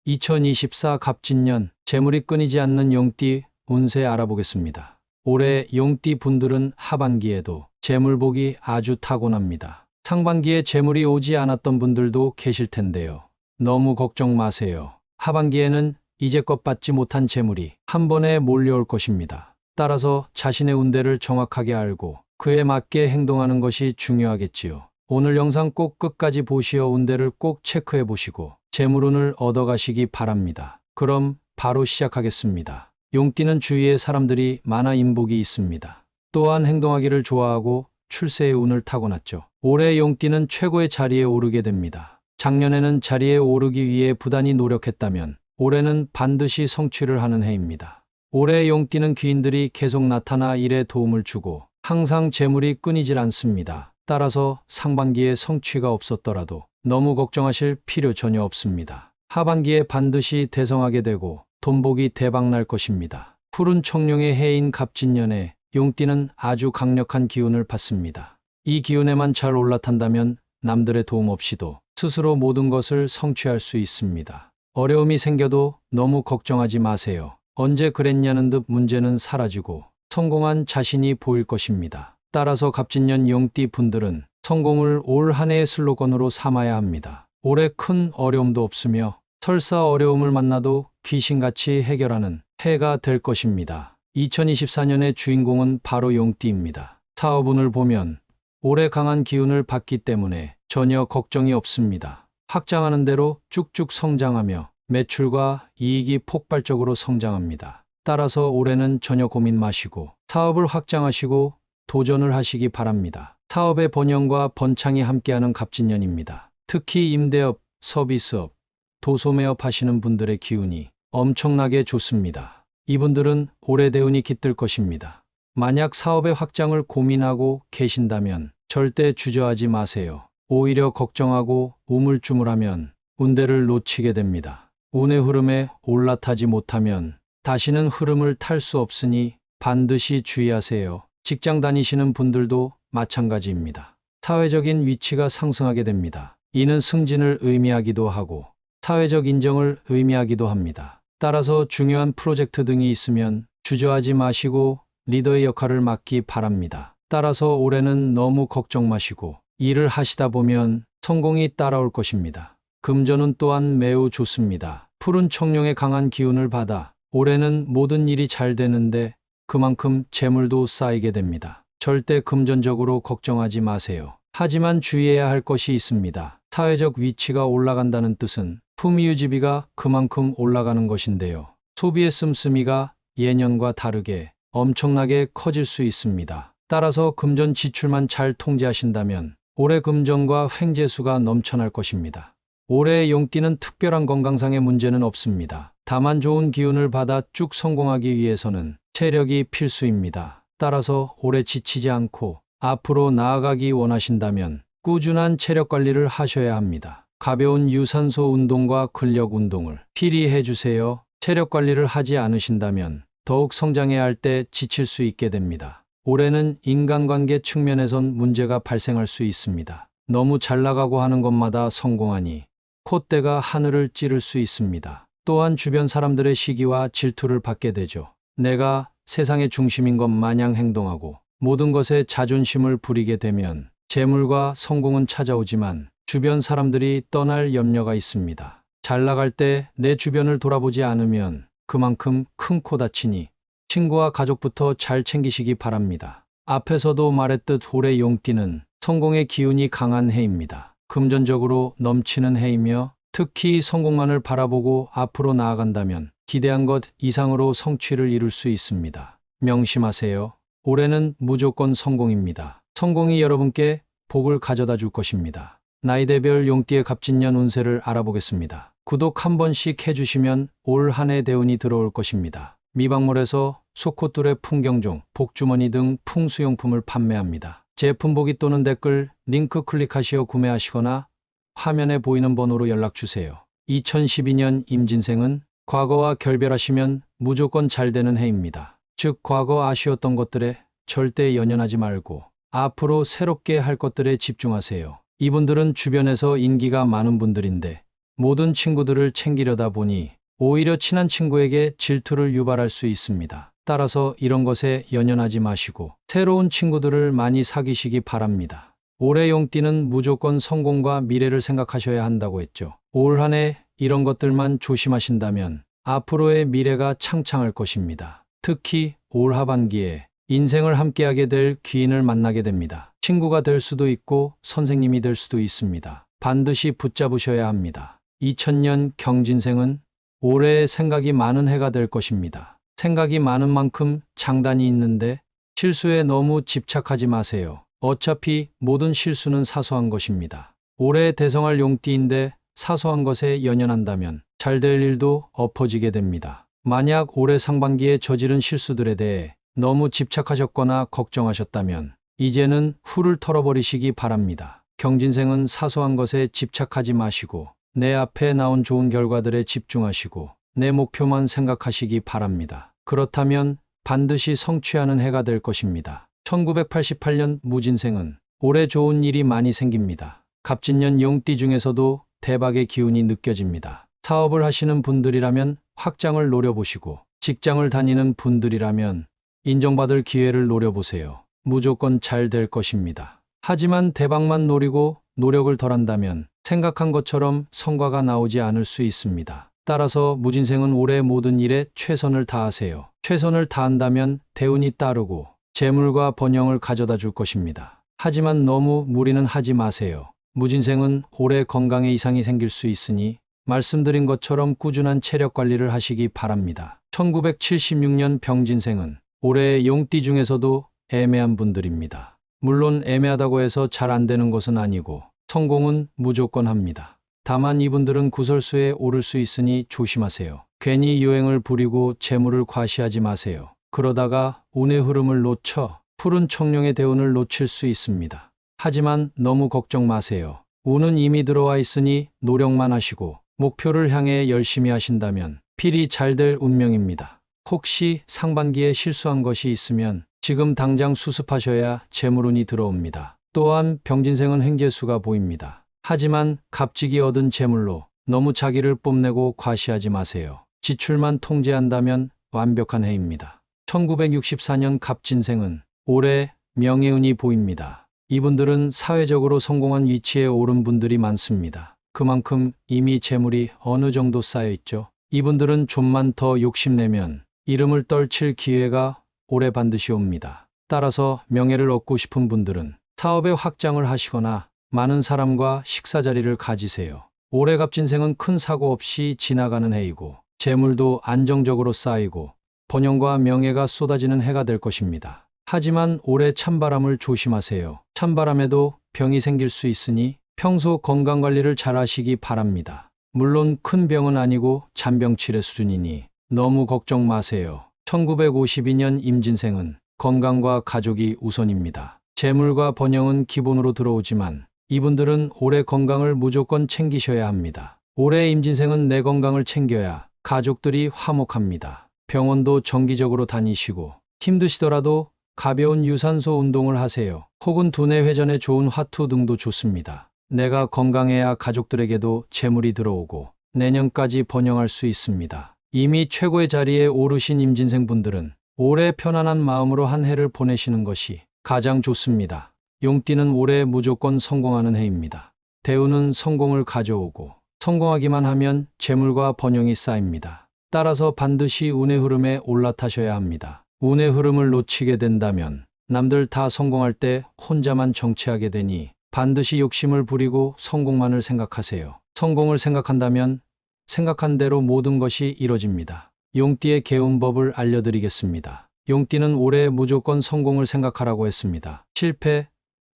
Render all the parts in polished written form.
2024 갑진년 재물이 끊이지 않는 용띠 운세 알아보겠습니다. 올해 용띠 분들은 하반기에도 재물복이 아주 타고납니다. 상반기에 재물이 오지 않았던 분들도 계실 텐데요. 너무 걱정 마세요. 하반기에는 이제껏 받지 못한 재물이 한 번에 몰려올 것입니다. 따라서 자신의 운대를 정확하게 알고 그에 맞게 행동하는 것이 중요하겠지요. 오늘 영상 꼭 끝까지 보시어 운대를 꼭 체크해 보시고 재물운을 얻어가시기 바랍니다. 그럼 바로 시작하겠습니다. 용띠는 주위에 사람들이 많아 인복이 있습니다. 또한 행동하기를 좋아하고 출세의 운을 타고났죠. 올해 용띠는 최고의 자리에 오르게 됩니다. 작년에는 자리에 오르기 위해 부단히 노력했다면 올해는 반드시 성취를 하는 해입니다. 올해 용띠는 귀인들이 계속 나타나 일에 도움을 주고 항상 재물이 끊이질 않습니다. 따라서 상반기에 성취가 없었더라도 너무 걱정하실 필요 전혀 없습니다. 하반기에 반드시 대성하게 되고 돈복이 대박날 것입니다. 푸른 청룡의 해인 갑진년에 용띠는 아주 강력한 기운을 받습니다. 이 기운에만 잘 올라탄다면 남들의 도움 없이도 스스로 모든 것을 성취할 수 있습니다. 어려움이 생겨도 너무 걱정하지 마세요. 언제 그랬냐는 듯 문제는 사라지고 성공한 자신이 보일 것입니다. 따라서 갑진년 용띠 분들은 성공을 올 한 해의 슬로건으로 삼아야 합니다. 올해 큰 어려움도 없으며 설사 어려움을 만나도 귀신같이 해결하는 해가 될 것입니다. 2024년의 주인공은 바로 용띠입니다. 사업운을 보면 올해 강한 기운을 받기 때문에 전혀 걱정이 없습니다. 확장하는 대로 쭉쭉 성장하며 매출과 이익이 폭발적으로 성장합니다. 따라서 올해는 전혀 고민 마시고 사업을 확장하시고 도전을 하시기 바랍니다. 사업의 번영과 번창이 함께하는 갑진년입니다. 특히 임대업, 서비스업, 도소매업 하시는 분들의 기운이 엄청나게 좋습니다. 이분들은 올해 대운이 깃들 것입니다. 만약 사업의 확장을 고민하고 계신다면 절대 주저하지 마세요. 오히려 걱정하고 우물쭈물하면 운대를 놓치게 됩니다. 운의 흐름에 올라타지 못하면 다시는 흐름을 탈 수 없으니 반드시 주의하세요. 직장 다니시는 분들도 마찬가지입니다. 사회적인 위치가 상승하게 됩니다. 이는 승진을 의미하기도 하고 사회적 인정을 의미하기도 합니다. 따라서 중요한 프로젝트 등이 있으면 주저하지 마시고 리더의 역할을 맡기 바랍니다. 따라서 올해는 너무 걱정 마시고 일을 하시다 보면 성공이 따라올 것입니다. 금전운 또한 매우 좋습니다. 푸른 청룡의 강한 기운을 받아 올해는 모든 일이 잘 되는데 그만큼 재물도 쌓이게 됩니다. 절대 금전적으로 걱정하지 마세요. 하지만 주의해야 할 것이 있습니다. 사회적 위치가 올라간다는 뜻은 품위유지비가 그만큼 올라가는 것인데요. 소비의 씀씀이가 예년과 다르게 엄청나게 커질 수 있습니다. 따라서 금전 지출만 잘 통제하신다면 올해 금전과 횡재수가 넘쳐날 것입니다. 올해 용띠는 특별한 건강상의 문제는 없습니다. 다만 좋은 기운을 받아 쭉 성공하기 위해서는 체력이 필수입니다. 따라서 올해 지치지 않고 앞으로 나아가기 원하신다면 꾸준한 체력 관리를 하셔야 합니다. 가벼운 유산소 운동과 근력 운동을 필히 해주세요. 체력 관리를 하지 않으신다면 더욱 성장해야 할 때 지칠 수 있게 됩니다. 올해는 인간관계 측면에선 문제가 발생할 수 있습니다. 너무 잘 나가고 하는 것마다 성공하니 콧대가 하늘을 찌를 수 있습니다. 또한 주변 사람들의 시기와 질투를 받게 되죠. 내가 세상의 중심인 것 마냥 행동하고 모든 것에 자존심을 부리게 되면 재물과 성공은 찾아오지만 주변 사람들이 떠날 염려가 있습니다. 잘 나갈 때 내 주변을 돌아보지 않으면 그만큼 큰 코 다치니 친구와 가족부터 잘 챙기시기 바랍니다. 앞에서도 말했듯 올해 용띠는 성공의 기운이 강한 해입니다. 금전적으로 넘치는 해이며 특히 성공만을 바라보고 앞으로 나아간다면 기대한 것 이상으로 성취를 이룰 수 있습니다. 명심하세요. 올해는 무조건 성공입니다. 성공이 여러분께 복을 가져다 줄 것입니다. 나이대별 용띠의 갑진년 운세를 알아보겠습니다. 구독 한 번씩 해주시면 올 한 해 대운이 들어올 것입니다. 미박몰에서 소코뚜레 풍경종, 복주머니 등 풍수용품을 판매합니다. 제품 보기 또는 댓글, 링크 클릭하시어 구매하시거나 화면에 보이는 번호로 연락주세요. 2012년 임진생은 과거와 결별하시면 무조건 잘 되는 해입니다. 즉 과거 아쉬웠던 것들에 절대 연연하지 말고 앞으로 새롭게 할 것들에 집중하세요. 이분들은 주변에서 인기가 많은 분들인데 모든 친구들을 챙기려다 보니 오히려 친한 친구에게 질투를 유발할 수 있습니다. 따라서 이런 것에 연연하지 마시고 새로운 친구들을 많이 사귀시기 바랍니다. 올해 용띠는 무조건 성공과 미래를 생각하셔야 한다고 했죠. 올 한 해 이런 것들만 조심하신다면 앞으로의 미래가 창창할 것입니다. 특히 올 하반기에 인생을 함께하게 될 귀인을 만나게 됩니다. 친구가 될 수도 있고 선생님이 될 수도 있습니다. 반드시 붙잡으셔야 합니다. 2000년 경진생은 올해 생각이 많은 해가 될 것입니다. 생각이 많은 만큼 장단이 있는데 실수에 너무 집착하지 마세요. 어차피 모든 실수는 사소한 것입니다. 올해 대성할 용띠인데 사소한 것에 연연한다면 잘 될 일도 엎어지게 됩니다. 만약 올해 상반기에 저지른 실수들에 대해 너무 집착하셨거나 걱정하셨다면 이제는 훌을 털어버리시기 바랍니다. 경진생은 사소한 것에 집착하지 마시고 내 앞에 나온 좋은 결과들에 집중하시고 내 목표만 생각하시기 바랍니다. 그렇다면 반드시 성취하는 해가 될 것입니다. 1988년 무진생은 올해 좋은 일이 많이 생깁니다. 갑진년 용띠 중에서도 대박의 기운이 느껴집니다. 사업을 하시는 분들이라면 확장을 노려보시고 직장을 다니는 분들이라면 인정받을 기회를 노려보세요. 무조건 잘 될 것입니다. 하지만 대박만 노리고 노력을 덜한다면 생각한 것처럼 성과가 나오지 않을 수 있습니다. 따라서 무진생은 올해 모든 일에 최선을 다하세요. 최선을 다한다면 대운이 따르고 재물과 번영을 가져다 줄 것입니다. 하지만 너무 무리는 하지 마세요. 무진생은 올해 건강에 이상이 생길 수 있으니 말씀드린 것처럼 꾸준한 체력 관리를 하시기 바랍니다. 1976년 병진생은 올해의 용띠 중에서도 애매한 분들입니다. 물론 애매하다고 해서 잘 안 되는 것은 아니고 성공은 무조건 합니다. 다만 이분들은 구설수에 오를 수 있으니 조심하세요. 괜히 요행을 부리고 재물을 과시하지 마세요. 그러다가 운의 흐름을 놓쳐 푸른 청룡의 대운을 놓칠 수 있습니다. 하지만 너무 걱정 마세요. 운은 이미 들어와 있으니 노력만 하시고 목표를 향해 열심히 하신다면 필히 잘 될 운명입니다. 혹시 상반기에 실수한 것이 있으면 지금 당장 수습하셔야 재물운이 들어옵니다. 또한 병진생은 횡재수가 보입니다. 하지만 값지게 얻은 재물로 너무 자기를 뽐내고 과시하지 마세요. 지출만 통제한다면 완벽한 해입니다. 1964년 갑진생은 올해 명예운이 보입니다. 이분들은 사회적으로 성공한 위치에 오른 분들이 많습니다. 그만큼 이미 재물이 어느 정도 쌓여 있죠. 이분들은 좀만 더 욕심내면 이름을 떨칠 기회가 올해 반드시 옵니다. 따라서 명예를 얻고 싶은 분들은 사업의 확장을 하시거나 많은 사람과 식사 자리를 가지세요. 올해 갑진생은 큰 사고 없이 지나가는 해이고 재물도 안정적으로 쌓이고 번영과 명예가 쏟아지는 해가 될 것입니다. 하지만 올해 찬바람을 조심하세요. 찬바람에도 병이 생길 수 있으니 평소 건강관리를 잘 하시기 바랍니다. 물론 큰 병은 아니고 잔병치레 수준이니 너무 걱정 마세요. 1952년 임진생은 건강과 가족이 우선입니다. 재물과 번영은 기본으로 들어오지만 이분들은 올해 건강을 무조건 챙기셔야 합니다. 올해 임진생은 내 건강을 챙겨야 가족들이 화목합니다. 병원도 정기적으로 다니시고 힘드시더라도 가벼운 유산소 운동을 하세요. 혹은 두뇌 회전에 좋은 화투 등도 좋습니다. 내가 건강해야 가족들에게도 재물이 들어오고 내년까지 번영할 수 있습니다. 이미 최고의 자리에 오르신 임진생 분들은 올해 편안한 마음으로 한 해를 보내시는 것이 가장 좋습니다. 용띠는 올해 무조건 성공하는 해입니다. 대운은 성공을 가져오고 성공하기만 하면 재물과 번영이 쌓입니다. 따라서 반드시 운의 흐름에 올라타셔야 합니다. 운의 흐름을 놓치게 된다면 남들 다 성공할 때 혼자만 정체하게 되니 반드시 욕심을 부리고 성공만을 생각하세요. 성공을 생각한다면 생각한 대로 모든 것이 이뤄집니다. 용띠의 개운법을 알려드리겠습니다. 용띠는 올해 무조건 성공을 생각하라고 했습니다. 실패,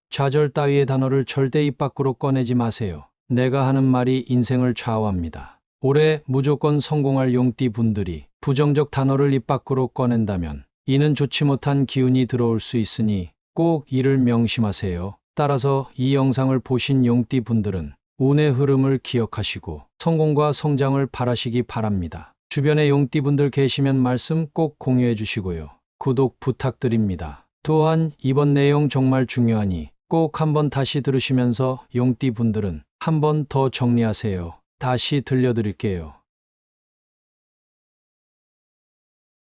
좌절 따위의 단어를 절대 입 밖으로 꺼내지 마세요. 내가 하는 말이 인생을 좌우합니다. 올해 무조건 성공할 용띠 분들이 부정적 단어를 입 밖으로 꺼낸다면 이는 좋지 못한 기운이 들어올 수 있으니 꼭 이를 명심하세요. 따라서 이 영상을 보신 용띠 분들은 운의 흐름을 기억하시고 성공과 성장을 바라시기 바랍니다. 주변에 용띠 분들 계시면 말씀 꼭 공유해 주시고요. 구독 부탁드립니다. 또한 이번 내용 정말 중요하니 꼭 한번 다시 들으시면서 용띠 분들은 한 번 더 정리하세요. 다시 들려드릴게요.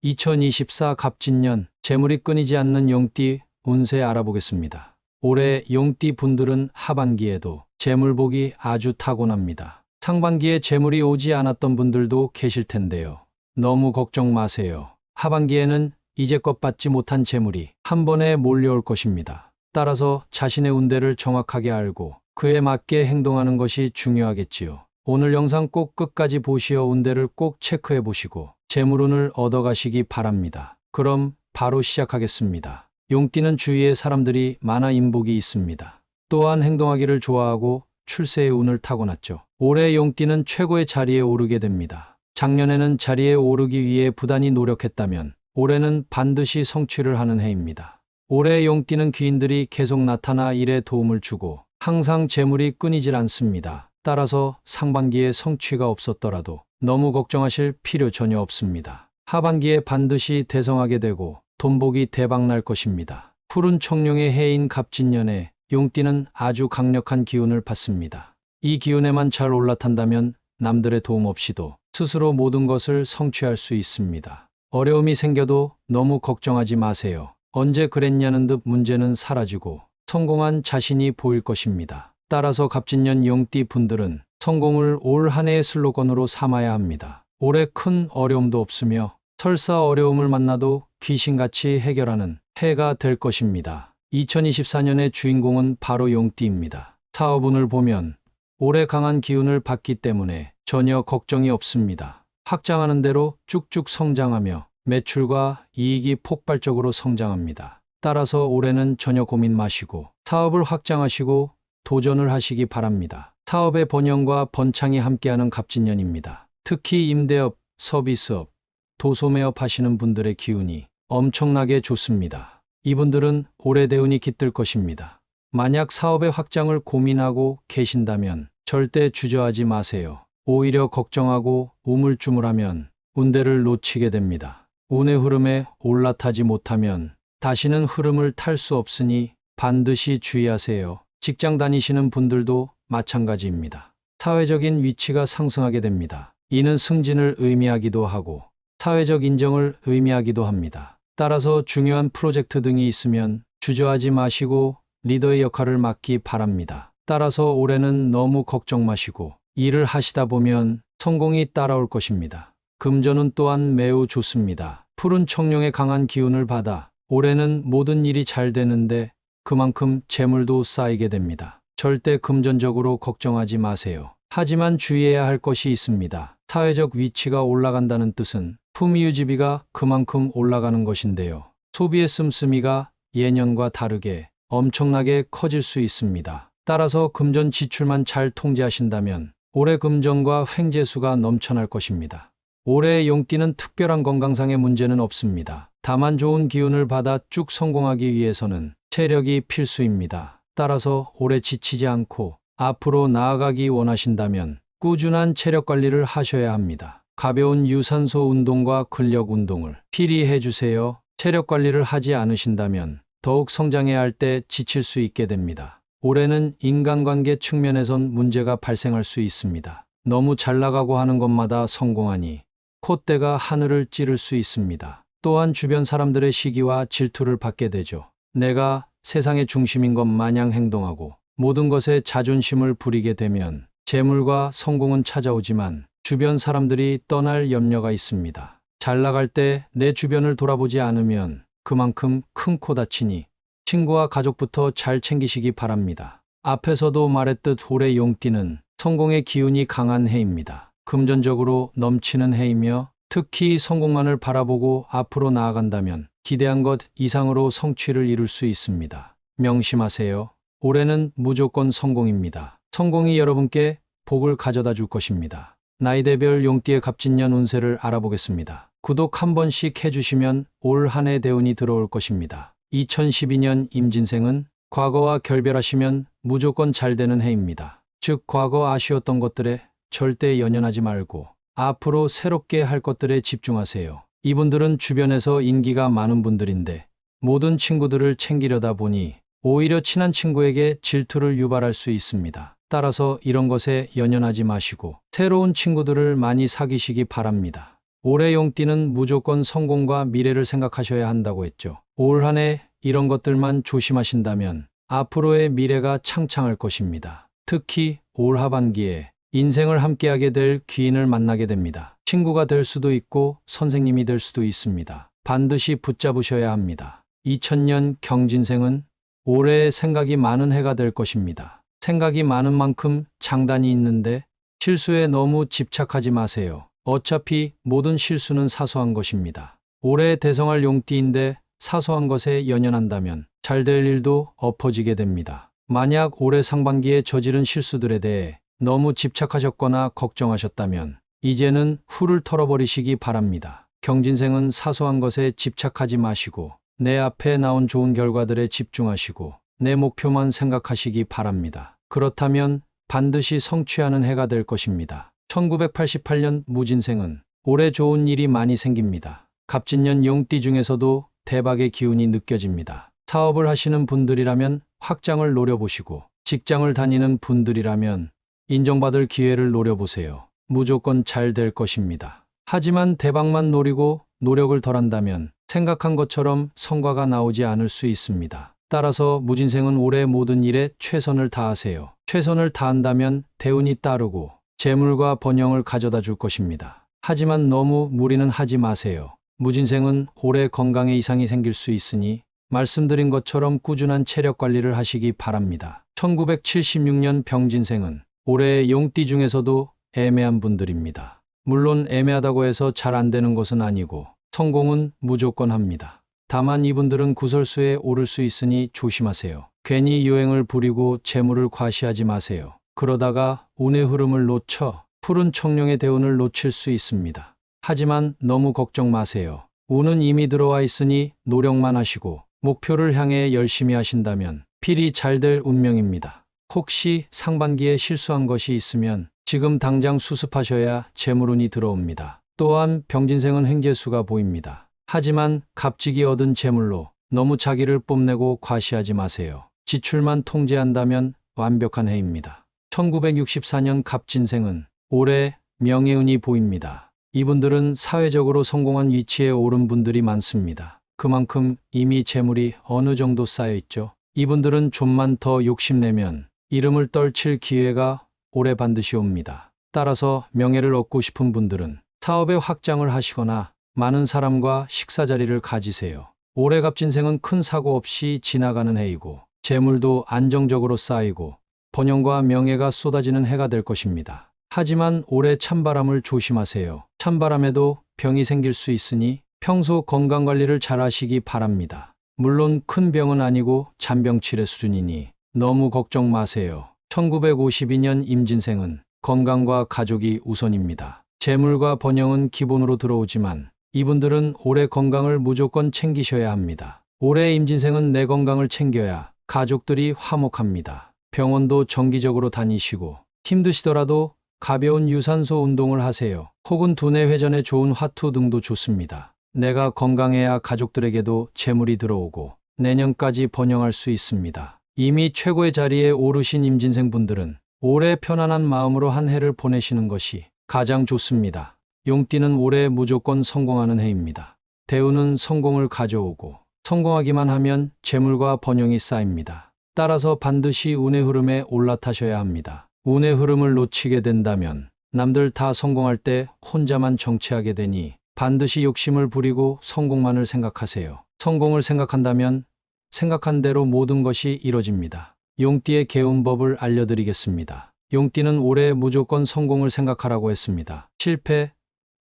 2024 갑진년 재물이 끊이지 않는 용띠 운세 알아보겠습니다. 올해 용띠 분들은 하반기에도 재물복이 아주 타고납니다. 상반기에 재물이 오지 않았던 분들도 계실 텐데요. 너무 걱정 마세요. 하반기에는 이제껏 받지 못한 재물이 한 번에 몰려올 것입니다. 따라서 자신의 운대를 정확하게 알고 그에 맞게 행동하는 것이 중요하겠지요. 오늘 영상 꼭 끝까지 보시어 운대를 꼭 체크해 보시고 재물운을 얻어가시기 바랍니다. 그럼 바로 시작하겠습니다. 용띠는 주위에 사람들이 많아 인복이 있습니다. 또한 행동하기를 좋아하고 출세의 운을 타고났죠. 올해 용띠는 최고의 자리에 오르게 됩니다. 작년에는 자리에 오르기 위해 부단히 노력했다면 올해는 반드시 성취를 하는 해입니다. 올해 용띠는 귀인들이 계속 나타나 일에 도움을 주고 항상 재물이 끊이질 않습니다. 따라서 상반기에 성취가 없었더라도 너무 걱정하실 필요 전혀 없습니다. 하반기에 반드시 대성하게 되고 돈복이 대박날 것입니다. 푸른 청룡의 해인 갑진년에 용띠는 아주 강력한 기운을 받습니다. 이 기운에만 잘 올라탄다면 남들의 도움 없이도 스스로 모든 것을 성취할 수 있습니다. 어려움이 생겨도 너무 걱정하지 마세요. 언제 그랬냐는 듯 문제는 사라지고 성공한 자신이 보일 것입니다. 따라서 갑진년 용띠 분들은 성공을 올 한 해의 슬로건으로 삼아야 합니다. 올해 큰 어려움도 없으며 설사 어려움을 만나도 귀신같이 해결하는 해가 될 것입니다. 2024년의 주인공은 바로 용띠입니다. 사업운을 보면 올해 강한 기운을 받기 때문에 전혀 걱정이 없습니다. 확장하는 대로 쭉쭉 성장하며 매출과 이익이 폭발적으로 성장합니다. 따라서 올해는 전혀 고민 마시고 사업을 확장하시고 도전을 하시기 바랍니다. 사업의 번영과 번창이 함께하는 갑진년입니다. 특히 임대업, 서비스업, 도소매업 하시는 분들의 기운이 엄청나게 좋습니다. 이분들은 올해 대운이 깃들 것입니다. 만약 사업의 확장을 고민하고 계신다면 절대 주저하지 마세요. 오히려 걱정하고 우물쭈물하면 운대를 놓치게 됩니다. 운의 흐름에 올라타지 못하면 다시는 흐름을 탈 수 없으니 반드시 주의하세요. 직장 다니시는 분들도 마찬가지입니다. 사회적인 위치가 상승하게 됩니다. 이는 승진을 의미하기도 하고 사회적 인정을 의미하기도 합니다. 따라서 중요한 프로젝트 등이 있으면 주저하지 마시고 리더의 역할을 맡기 바랍니다. 따라서 올해는 너무 걱정 마시고 일을 하시다 보면 성공이 따라올 것입니다. 금전운 또한 매우 좋습니다. 푸른 청룡의 강한 기운을 받아 올해는 모든 일이 잘 되는데 그만큼 재물도 쌓이게 됩니다. 절대 금전적으로 걱정하지 마세요. 하지만 주의해야 할 것이 있습니다. 사회적 위치가 올라간다는 뜻은 품위유지비가 그만큼 올라가는 것인데요. 소비의 씀씀이가 예년과 다르게 엄청나게 커질 수 있습니다. 따라서 금전 지출만 잘 통제하신다면 올해 금전과 횡재수가 넘쳐날 것입니다. 올해 용띠는 특별한 건강상의 문제는 없습니다. 다만 좋은 기운을 받아 쭉 성공하기 위해서는 체력이 필수입니다. 따라서 올해 지치지 않고 앞으로 나아가기 원하신다면 꾸준한 체력 관리를 하셔야 합니다. 가벼운 유산소 운동과 근력 운동을 필히 해주세요. 체력 관리를 하지 않으신다면 더욱 성장해야 할 때 지칠 수 있게 됩니다. 올해는 인간관계 측면에선 문제가 발생할 수 있습니다. 너무 잘 나가고 하는 것마다 성공하니 콧대가 하늘을 찌를 수 있습니다. 또한 주변 사람들의 시기와 질투를 받게 되죠. 내가 세상의 중심인 것 마냥 행동하고 모든 것에 자존심을 부리게 되면 재물과 성공은 찾아오지만 주변 사람들이 떠날 염려가 있습니다. 잘 나갈 때 내 주변을 돌아보지 않으면 그만큼 큰 코 다치니 친구와 가족부터 잘 챙기시기 바랍니다. 앞에서도 말했듯 올해 용띠는 성공의 기운이 강한 해입니다. 금전적으로 넘치는 해이며 특히 성공만을 바라보고 앞으로 나아간다면 기대한 것 이상으로 성취를 이룰 수 있습니다. 명심하세요. 올해는 무조건 성공입니다. 성공이 여러분께 복을 가져다 줄 것입니다. 나이대별 용띠의 갑진년 운세를 알아보겠습니다. 구독 한 번씩 해주시면 올 한 해 대운이 들어올 것입니다. 2012년 임진생은 과거와 결별하시면 무조건 잘 되는 해입니다. 즉 과거 아쉬웠던 것들에 절대 연연하지 말고 앞으로 새롭게 할 것들에 집중하세요. 이분들은 주변에서 인기가 많은 분들인데 모든 친구들을 챙기려다 보니 오히려 친한 친구에게 질투를 유발할 수 있습니다. 따라서 이런 것에 연연하지 마시고 새로운 친구들을 많이 사귀시기 바랍니다. 올해 용띠는 무조건 성공과 미래를 생각하셔야 한다고 했죠. 올 한 해 이런 것들만 조심하신다면 앞으로의 미래가 창창할 것입니다. 특히 올 하반기에 인생을 함께하게 될 귀인을 만나게 됩니다. 친구가 될 수도 있고 선생님이 될 수도 있습니다. 반드시 붙잡으셔야 합니다. 2000년 경진생은 올해 생각이 많은 해가 될 것입니다. 생각이 많은 만큼 장단이 있는데 실수에 너무 집착하지 마세요. 어차피 모든 실수는 사소한 것입니다. 올해 대성할 용띠인데 사소한 것에 연연한다면 잘 될 일도 엎어지게 됩니다. 만약 올해 상반기에 저지른 실수들에 대해 너무 집착하셨거나 걱정하셨다면 이제는 훌을 털어버리시기 바랍니다. 경진생은 사소한 것에 집착하지 마시고 내 앞에 나온 좋은 결과들에 집중하시고 내 목표만 생각하시기 바랍니다. 그렇다면 반드시 성취하는 해가 될 것입니다. 1988년 무진생은 올해 좋은 일이 많이 생깁니다. 갑진년 용띠 중에서도 대박의 기운이 느껴집니다. 사업을 하시는 분들이라면 확장을 노려보시고 직장을 다니는 분들이라면 인정받을 기회를 노려보세요. 무조건 잘 될 것입니다. 하지만 대박만 노리고 노력을 덜한다면 생각한 것처럼 성과가 나오지 않을 수 있습니다. 따라서 무진생은 올해 모든 일에 최선을 다하세요. 최선을 다한다면 대운이 따르고 재물과 번영을 가져다 줄 것입니다. 하지만 너무 무리는 하지 마세요. 무진생은 올해 건강에 이상이 생길 수 있으니 말씀드린 것처럼 꾸준한 체력 관리를 하시기 바랍니다. 1976년 병진생은 올해의 용띠 중에서도 애매한 분들입니다. 물론 애매하다고 해서 잘 안 되는 것은 아니고 성공은 무조건 합니다. 다만 이분들은 구설수에 오를 수 있으니 조심하세요. 괜히 요행을 부리고 재물을 과시하지 마세요. 그러다가 운의 흐름을 놓쳐 푸른 청룡의 대운을 놓칠 수 있습니다. 하지만 너무 걱정 마세요. 운은 이미 들어와 있으니 노력만 하시고 목표를 향해 열심히 하신다면 필히 잘 될 운명입니다. 혹시 상반기에 실수한 것이 있으면 지금 당장 수습하셔야 재물운이 들어옵니다. 또한 병진생은 횡재수가 보입니다. 하지만 값지게 얻은 재물로 너무 자기를 뽐내고 과시하지 마세요. 지출만 통제한다면 완벽한 해입니다. 1964년 갑진생은 올해 명예운이 보입니다. 이분들은 사회적으로 성공한 위치에 오른 분들이 많습니다. 그만큼 이미 재물이 어느 정도 쌓여 있죠. 이분들은 좀만 더 욕심내면 이름을 떨칠 기회가 올해 반드시 옵니다. 따라서 명예를 얻고 싶은 분들은 사업의 확장을 하시거나 많은 사람과 식사 자리를 가지세요. 올해 갑진생은 큰 사고 없이 지나가는 해이고 재물도 안정적으로 쌓이고 번영과 명예가 쏟아지는 해가 될 것입니다. 하지만 올해 찬바람을 조심하세요. 찬바람에도 병이 생길 수 있으니 평소 건강관리를 잘 하시기 바랍니다. 물론 큰 병은 아니고 잔병치레 수준이니 너무 걱정 마세요. 1952년 임진생은 건강과 가족이 우선입니다. 재물과 번영은 기본으로 들어오지만 이분들은 올해 건강을 무조건 챙기셔야 합니다. 올해 임진생은 내 건강을 챙겨야 가족들이 화목합니다. 병원도 정기적으로 다니시고 힘드시더라도 가벼운 유산소 운동을 하세요. 혹은 두뇌 회전에 좋은 화투 등도 좋습니다. 내가 건강해야 가족들에게도 재물이 들어오고 내년까지 번영할 수 있습니다. 이미 최고의 자리에 오르신 임진생 분들은 올해 편안한 마음으로 한 해를 보내시는 것이 가장 좋습니다. 용띠는 올해 무조건 성공하는 해입니다. 대운은 성공을 가져오고 성공하기만 하면 재물과 번영이 쌓입니다. 따라서 반드시 운의 흐름에 올라타셔야 합니다. 운의 흐름을 놓치게 된다면 남들 다 성공할 때 혼자만 정체하게 되니 반드시 욕심을 부리고 성공만을 생각하세요. 성공을 생각한다면 생각한 대로 모든 것이 이뤄집니다. 용띠의 개운법을 알려드리겠습니다. 용띠는 올해 무조건 성공을 생각하라고 했습니다. 실패,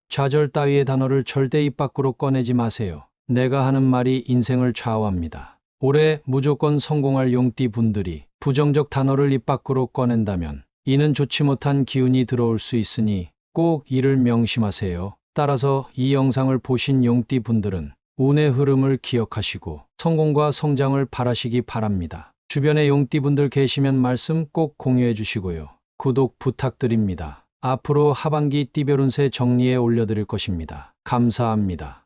좌절 따위의 단어를 절대 입 밖으로 꺼내지 마세요. 내가 하는 말이 인생을 좌우합니다. 올해 무조건 성공할 용띠 분들이 부정적 단어를 입 밖으로 꺼낸다면 이는 좋지 못한 기운이 들어올 수 있으니 꼭 이를 명심하세요. 따라서 이 영상을 보신 용띠 분들은 운의 흐름을 기억하시고 성공과 성장을 바라시기 바랍니다. 주변에 용띠 분들 계시면 말씀 꼭 공유해 주시고요. 구독 부탁드립니다. 앞으로 하반기 띠별 운세 정리해 올려드릴 것입니다. 감사합니다.